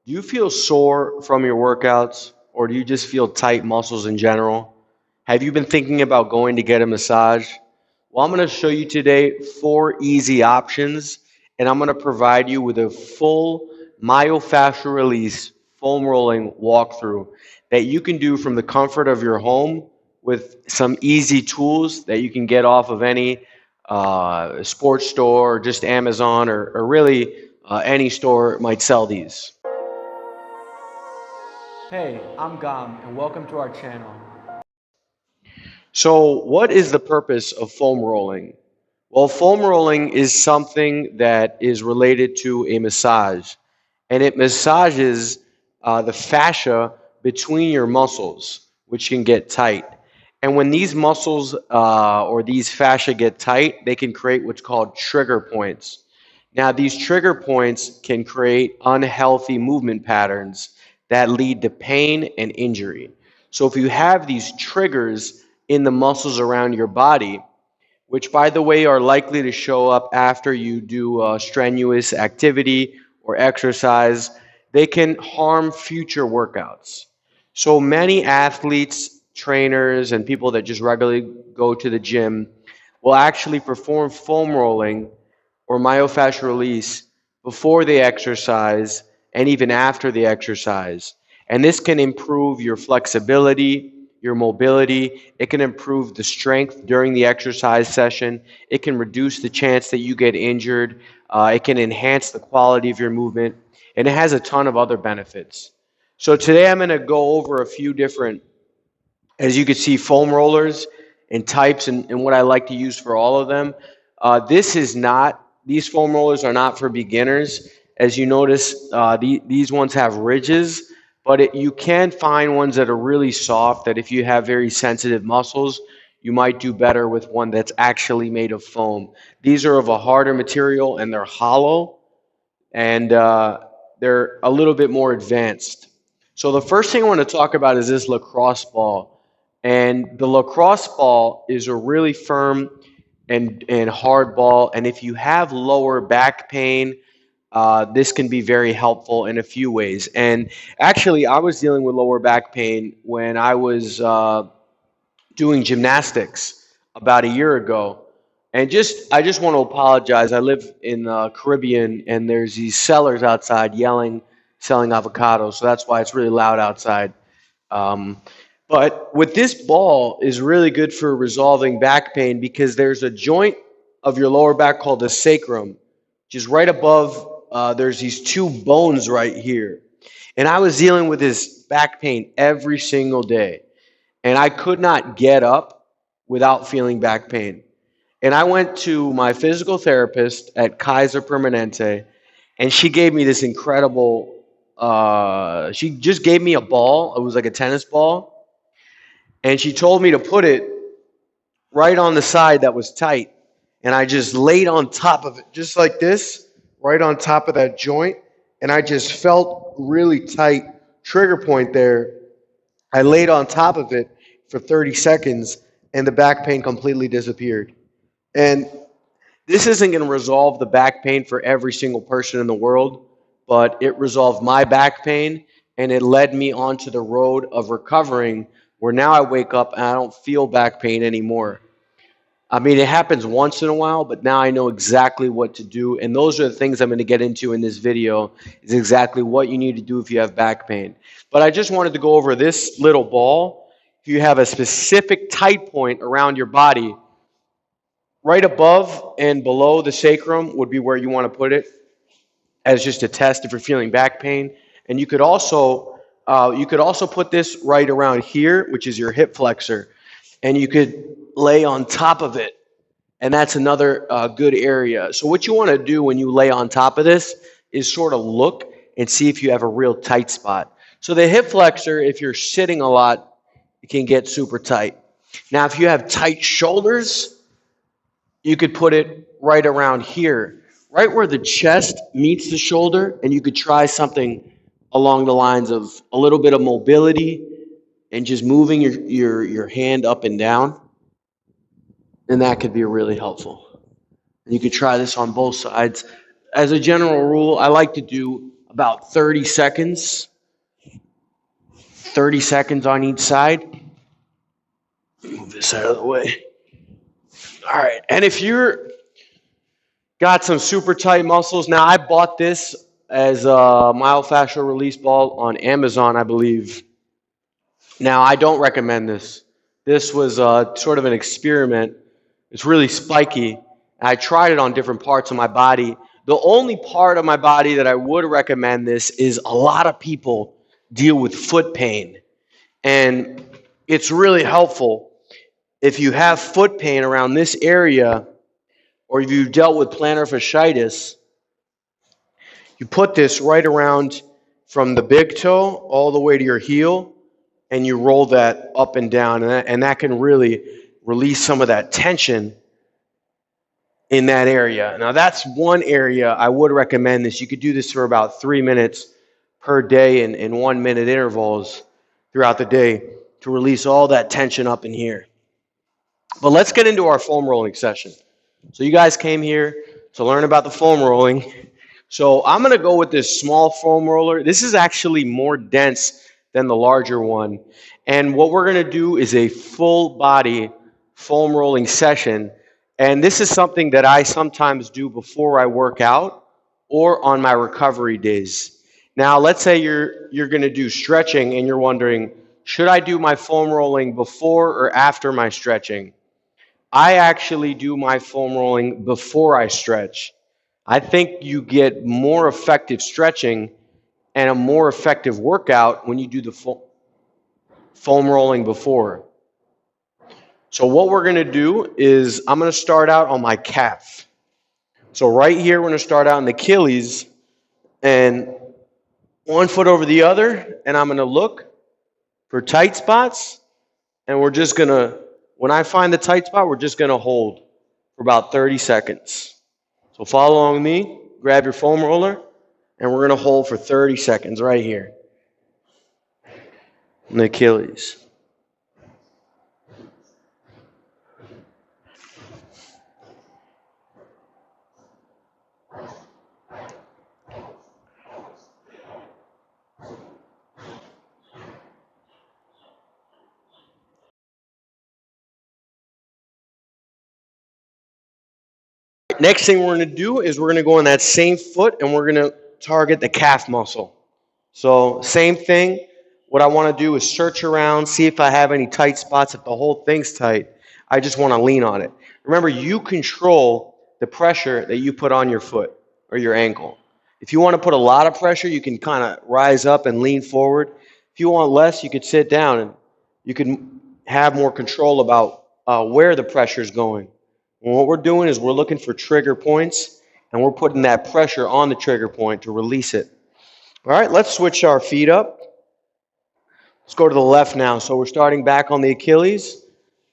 Do you feel sore from your workouts, or do you just feel tight muscles in general? Have you been thinking about going to get a massage? Well, I'm going to show you today 4 easy options, and I'm going to provide you with a full myofascial release foam rolling walkthrough that you can do from the comfort of your home with some easy tools that you can get off of any sports store or just Amazon or really any store might sell these. Hey, I'm Gam, and welcome to our channel. So, what is the purpose of foam rolling? Well, foam rolling is something that is related to a massage, and it massages the fascia between your muscles, which can get tight. And when these muscles or these fascia get tight, they can create what's called trigger points. Now, these trigger points can create unhealthy movement patterns that lead to pain and injury. So, if you have these triggers in the muscles around your body, which, by the way, are likely to show up after you do strenuous activity or exercise, they can harm future workouts. So, many athletes, trainers, and people that just regularly go to the gym will actually perform foam rolling or myofascial release before they exercise and even after the exercise. And this can improve your flexibility, your mobility. It can improve the strength during the exercise session. It can reduce the chance that you get injured. It can enhance the quality of your movement. And it has a ton of other benefits. So today I'm going to go over a few different, as you can see, foam rollers and types and what I like to use for all of them. These foam rollers are not for beginners. As you notice, these ones have ridges, but you can find ones that are really soft that if you have very sensitive muscles, you might do better with one that's actually made of foam. These are of a harder material and they're hollow and they're a little bit more advanced. So the first thing I want to talk about is this lacrosse ball. And the lacrosse ball is a really firm and hard ball. And if you have lower back pain, this can be very helpful in a few ways. And actually, I was dealing with lower back pain when I was doing gymnastics about a year ago. And I just want to apologize. I live in the Caribbean, and there's these sellers outside yelling, selling avocados. So that's why it's really loud outside. Um, but with this ball is really good for resolving back pain because there's a joint of your lower back called the sacrum, which is right above. There's these two bones right here, and I was dealing with this back pain every single day, and I could not get up without feeling back pain. And I went to my physical therapist at Kaiser Permanente, and she gave me this incredible. She just gave me a ball. It was like a tennis ball, and she told me to put it right on the side that was tight. And I just laid on top of it, just like this, right on top of that joint. And I just felt really tight trigger point there. I laid on top of it for 30 seconds, and the back pain completely disappeared. And this isn't going to resolve the back pain for every single person in the world, but it resolved my back pain and it led me onto the road of recovering where now I wake up and I don't feel back pain anymore. I mean, it happens once in a while, but now I know exactly what to do. And those are the things I'm going to get into in this video, is exactly what you need to do if you have back pain. But I just wanted to go over this little ball. If you have a specific tight point around your body, right above and below the sacrum would be where you want to put it as just a test if you're feeling back pain. And you could also put this right around here, which is your hip flexor, and you could lay on top of it. And that's another good area. So what you want to do when you lay on top of this is sort of look and see if you have a real tight spot. So the hip flexor, if you're sitting a lot, it can get super tight. Now, if you have tight shoulders, you could put it right around here, right where the chest meets the shoulder, and you could try something along the lines of a little bit of mobility and just moving your hand up and down, and that could be really helpful. And you could try this on both sides. As a general rule, I like to do about 30 seconds. 30 seconds on each side. Move this out of the way. All right. And if you're got some super tight muscles, now I bought this as a myofascial release ball on Amazon, I believe. Now, I don't recommend this. This was sort of an experiment. It's really spiky. I tried it on different parts of my body. The only part of my body that I would recommend this is a lot of people deal with foot pain. And it's really helpful if you have foot pain around this area, or if you've dealt with plantar fasciitis. You put this right around from the big toe all the way to your heel, and you roll that up and down, and that can really release some of that tension in that area. Now, that's one area I would recommend this. You could do this for about 3 minutes per day in 1 minute intervals throughout the day to release all that tension up in here. But let's get into our foam rolling session. So you guys came here to learn about the foam rolling. So I'm going to go with this small foam roller. This is actually more dense than the larger one. And what we're going to do is a full body foam rolling session. And this is something that I sometimes do before I work out or on my recovery days. Now, let's say you're going to do stretching and you're wondering, should I do my foam rolling before or after my stretching? I actually do my foam rolling before I stretch. I think you get more effective stretching and a more effective workout when you do the foam rolling before. So what we're going to do is I'm going to start out on my calf. So right here, we're going to start out on the Achilles, and one foot over the other, and I'm going to look for tight spots, and we're just going to, when I find the tight spot, we're just going to hold for about 30 seconds. So follow along with me, grab your foam roller, and we're going to hold for 30 seconds right here on the Achilles. Next thing we're going to do is we're going to go on that same foot and we're going to target the calf muscle. So same thing. What I want to do is search around, see if I have any tight spots. If the whole thing's tight, I just want to lean on it. Remember, you control the pressure that you put on your foot or your ankle. If you want to put a lot of pressure, you can kind of rise up and lean forward. If you want less, you could sit down and you can have more control about where the pressure is going. And what we're doing is we're looking for trigger points, and we're putting that pressure on the trigger point to release it. All right, let's switch our feet up. Let's go to the left now. So we're starting back on the Achilles,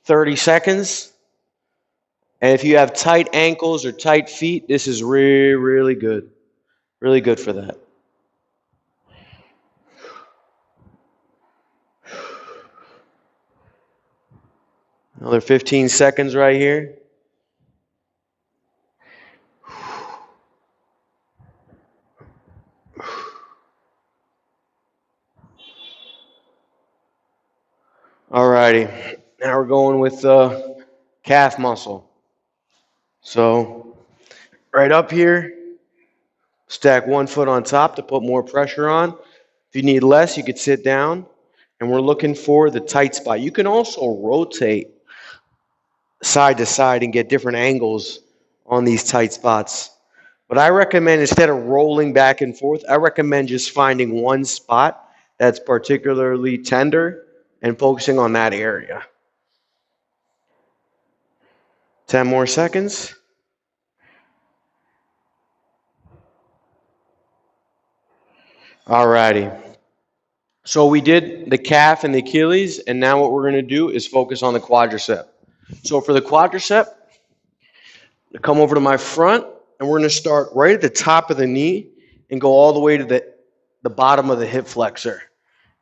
30 seconds. And if you have tight ankles or tight feet, this is really, really good. Really good for that. Another 15 seconds right here. All righty. Now we're going with the calf muscle. So right up here, stack one foot on top to put more pressure on. If you need less, you could sit down. And we're looking for the tight spot. You can also rotate side to side and get different angles on these tight spots. But I recommend, instead of rolling back and forth, I recommend just finding one spot that's particularly tender and focusing on that area. 10 more seconds. All righty. So we did the calf and the Achilles, and now what we're going to do is focus on the quadricep. So for the quadricep, come over to my front, and we're going to start right at the top of the knee and go all the way to the bottom of the hip flexor.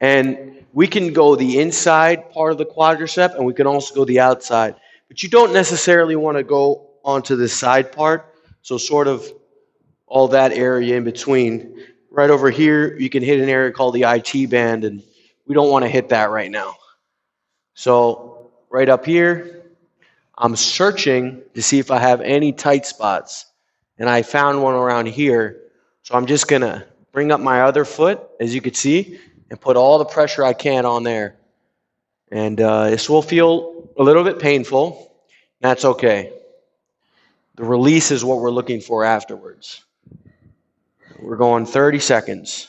And we can go the inside part of the quadricep, and we can also go the outside. But you don't necessarily want to go onto the side part, so sort of all that area in between. Right over here, you can hit an area called the IT band, and we don't want to hit that right now. So right up here, I'm searching to see if I have any tight spots, and I found one around here. So I'm just going to bring up my other foot, as you can see, and put all the pressure I can on there. And this will feel a little bit painful. That's okay. The release is what we're looking for afterwards. We're going 30 seconds.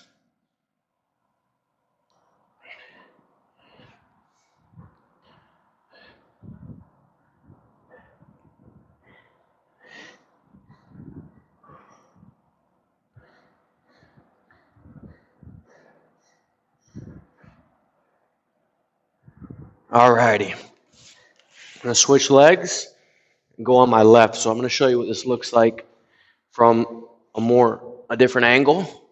Alrighty. I'm going to switch legs and go on my left. So I'm going to show you what this looks like from a different angle.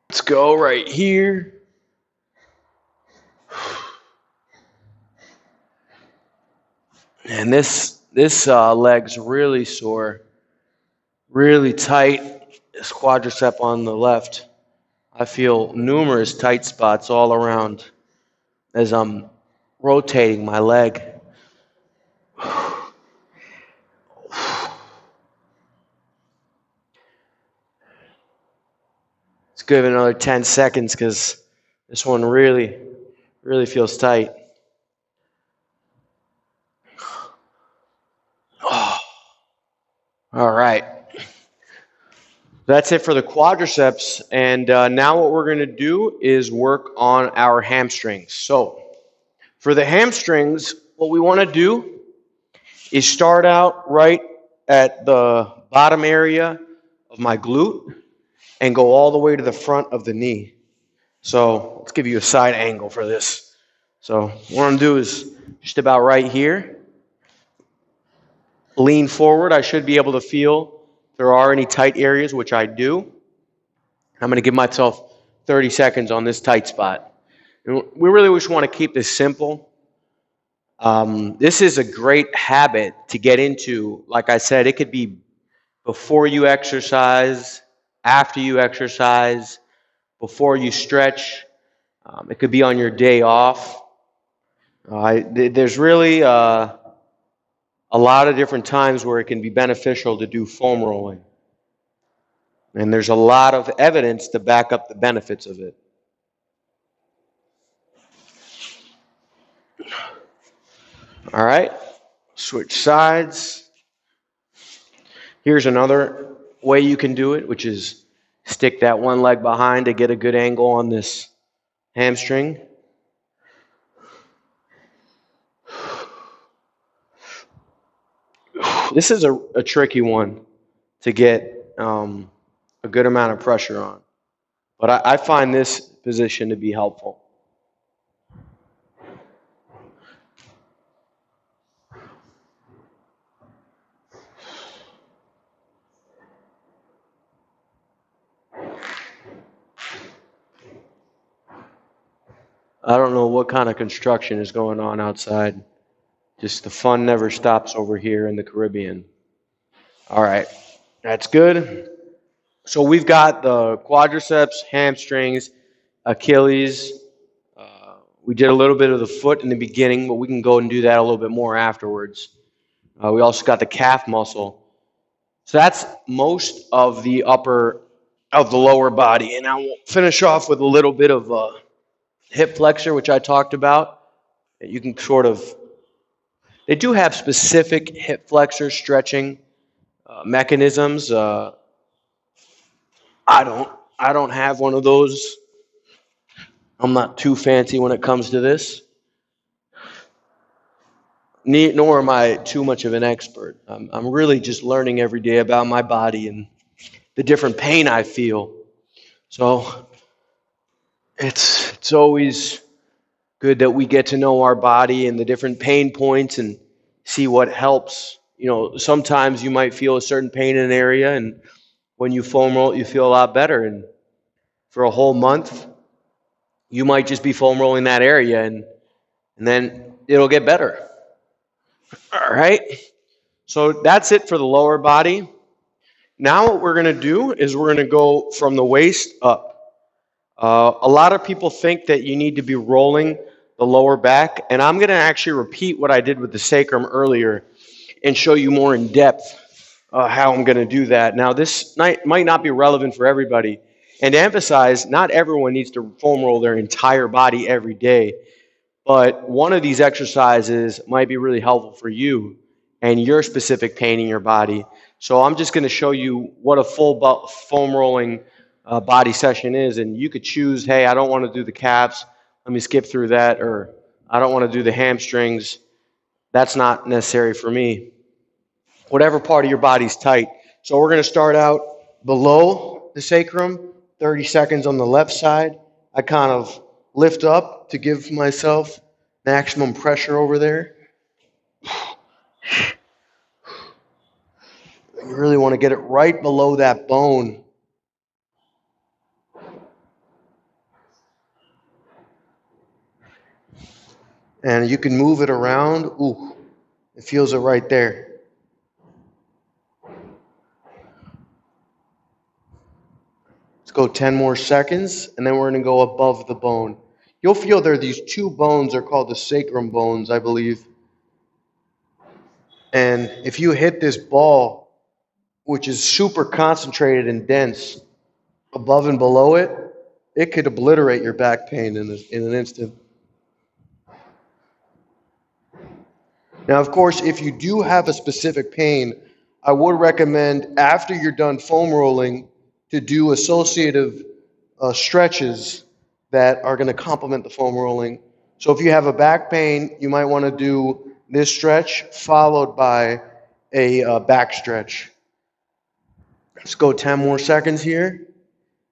Let's go right here. And this leg's really sore, really tight. This quadricep on the left. I feel numerous tight spots all around as I'm rotating my leg. Let's give it another 10 seconds because this one really, really feels tight. Oh. All right. That's it for the quadriceps. And now what we're going to do is work on our hamstrings. So for the hamstrings, what we want to do is start out right at the bottom area of my glute and go all the way to the front of the knee. So let's give you a side angle for this. So what I'm going to do is just about right here. Lean forward. I should be able to feel if there are any tight areas, which I do. I'm going to give myself 30 seconds on this tight spot. And we really just want to keep this simple. This is a great habit to get into. Like I said, it could be before you exercise, after you exercise, before you stretch. It could be on your day off. There's really a lot of different times where it can be beneficial to do foam rolling. And there's a lot of evidence to back up the benefits of it. All right, switch sides. Here's another way you can do it, which is stick that one leg behind to get a good angle on this hamstring. This is a tricky one to get a good amount of pressure on. But I find this position to be helpful. I don't know what kind of construction is going on outside. Just the fun never stops over here in the Caribbean. All right, that's good. So we've got the quadriceps, hamstrings, Achilles. We did a little bit of the foot in the beginning, but we can go and do that a little bit more afterwards. We also got the calf muscle. So that's most of the lower body. And now we'll finish off with a little bit of hip flexor, which I talked about. You can they do have specific hip flexor stretching mechanisms. I don't have one of those. I'm not too fancy when it comes to this. Nor am I too much of an expert. I'm really just learning every day about my body and the different pain I feel. So it's always good that we get to know our body and the different pain points and see what helps. You know, sometimes you might feel a certain pain in an area, and when you foam roll, you feel a lot better. And for a whole month, you might just be foam rolling that area, and then it'll get better. All right. So that's it for the lower body. Now what we're going to do is we're going to go from the waist up. A lot of people think that you need to be rolling the lower back, and I'm going to actually repeat what I did with the sacrum earlier and show you more in depth how I'm going to do that. Now, this might not be relevant for everybody, and to emphasize, not everyone needs to foam roll their entire body every day. But one of these exercises might be really helpful for you and your specific pain in your body. So I'm just going to show you what a full foam rolling body session is. And you could choose, hey, I don't want to do the calves. Let me skip through that. Or I don't want to do the hamstrings. That's not necessary for me. Whatever part of your body's tight. So we're going to start out below the sacrum, 30 seconds on the left side. I kind of lift up to give myself maximum pressure over there. You really want to get it right below that bone. And you can move it around. Ooh, it feels it right there. Let's go 10 more seconds, and then we're going to go above the bone. You'll feel there are these two bones. They're called the sacrum bones, I believe. And if you hit this ball, which is super concentrated and dense, above and below it, it could obliterate your back pain in an instant. Now, of course, if you do have a specific pain, I would recommend after you're done foam rolling to do associative stretches that are going to complement the foam rolling. So if you have a back pain, you might want to do this stretch followed by a back stretch. Let's go 10 more seconds here,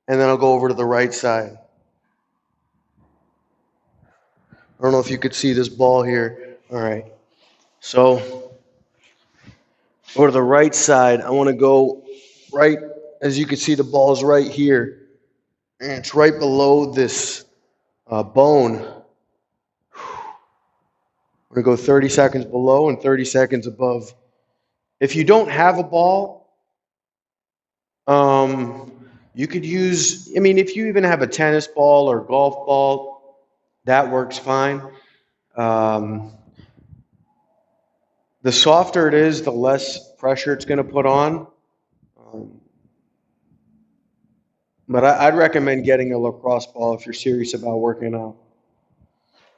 and then I'll go over to the right side. I don't know if you could see this ball here. All right. So over to the right side, I want to go right, as you can see, the ball's right here. And it's right below this bone. We're going to go 30 seconds below and 30 seconds above. If you don't have a ball, you could use, if you even have a tennis ball or golf ball, that works fine. The softer it is, the less pressure it's going to put on. But I'd recommend getting a lacrosse ball if you're serious about working out.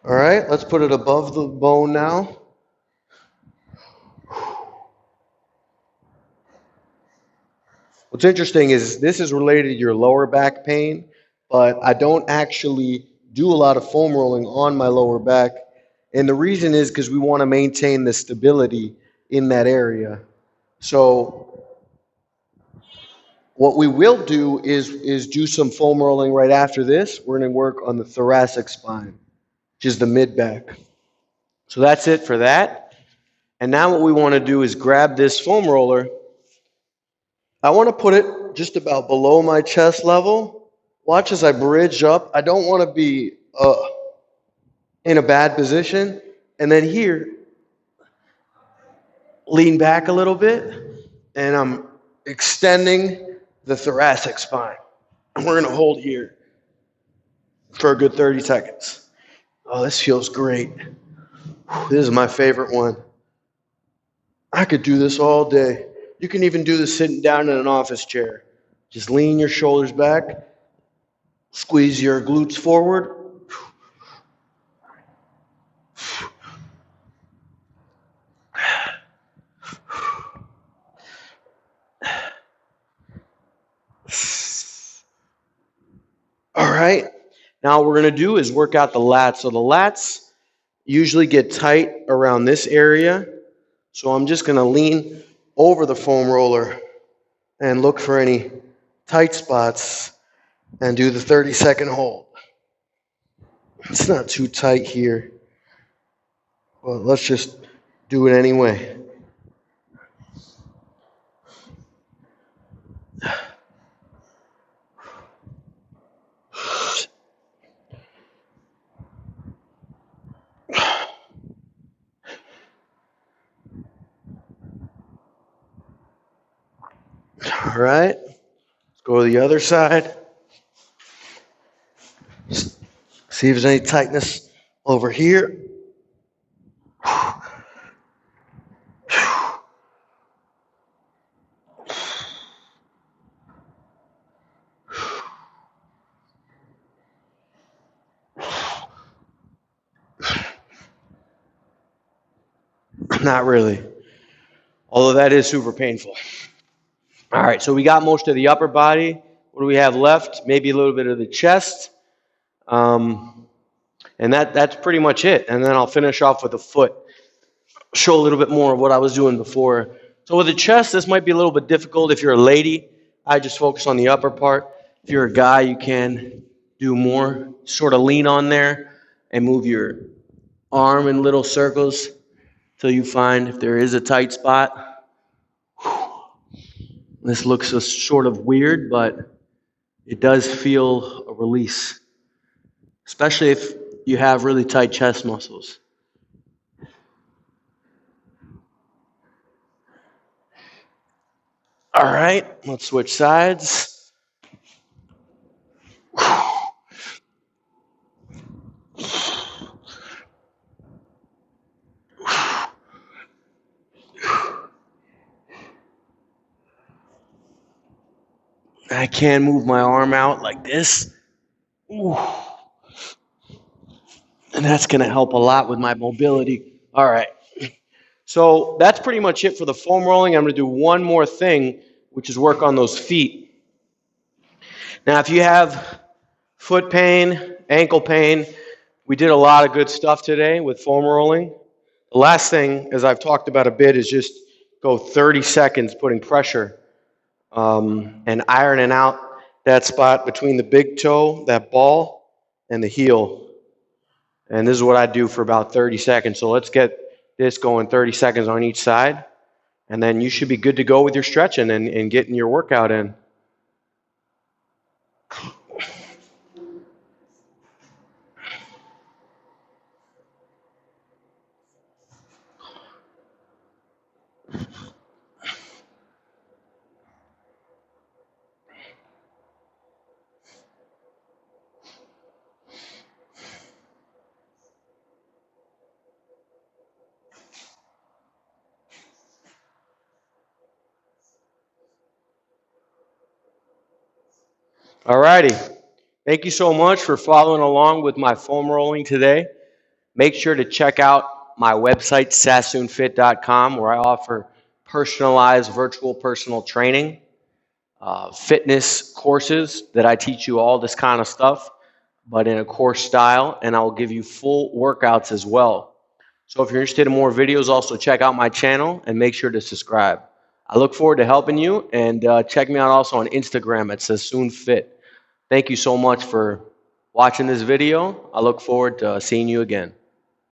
All right, let's put it above the bone now. What's interesting is this is related to your lower back pain, but I don't actually do a lot of foam rolling on my lower back. And the reason is because we want to maintain the stability in that area. So what we will do is do some foam rolling right after this. We're going to work on the thoracic spine, which is the mid back. So that's it for that. And now what we want to do is grab this foam roller. I want to put it just about below my chest level. Watch as I bridge up. I don't want to be in a bad position. And then here, lean back a little bit, and I'm extending the thoracic spine. And we're going to hold here for a good 30 seconds. Oh, this feels great. This is my favorite one. I could do this all day. You can even do this sitting down in an office chair. Just lean your shoulders back, squeeze your glutes forward. All right. Now what we're going to do is work out the lats. So the lats usually get tight around this area. So I'm just going to lean over the foam roller and look for any tight spots and do the 30-second hold. It's not too tight here, but let's just do it anyway. All right, let's go to the other side. See if there's any tightness over here. Not really, although that is super painful. All right, so we got most of the upper body. What do we have left? Maybe a little bit of the chest. And that's pretty much it. And then I'll finish off with the foot. Show a little bit more of what I was doing before. So with the chest, this might be a little bit difficult. If you're a lady, I just focus on the upper part. If you're a guy, you can do more. Sort of lean on there and move your arm in little circles till you find if there is a tight spot. This looks sort of weird, but it does feel a release, especially if you have really tight chest muscles. All right, let's switch sides. I can move my arm out like this. Ooh. And that's going to help a lot with my mobility. All right. So that's pretty much it for the foam rolling. I'm going to do one more thing, which is work on those feet. Now, if you have foot pain, ankle pain, we did a lot of good stuff today with foam rolling. The last thing, as I've talked about a bit, is just go 30 seconds putting pressure and ironing out that spot between the big toe, that ball, and the heel. And this is what I do for about 30 seconds. So let's get this going 30 seconds on each side. And then you should be good to go with your stretching and getting your workout in. All righty. Thank you so much for following along with my foam rolling today. Make sure to check out my website, sassoonfit.com, where I offer personalized virtual personal training, fitness courses that I teach you all this kind of stuff, but in a course style, and I will give you full workouts as well. So if you're interested in more videos, also check out my channel and make sure to subscribe. I look forward to helping you, and check me out also on Instagram at Sassoon Fit. Thank you so much for watching this video. I look forward to seeing you again.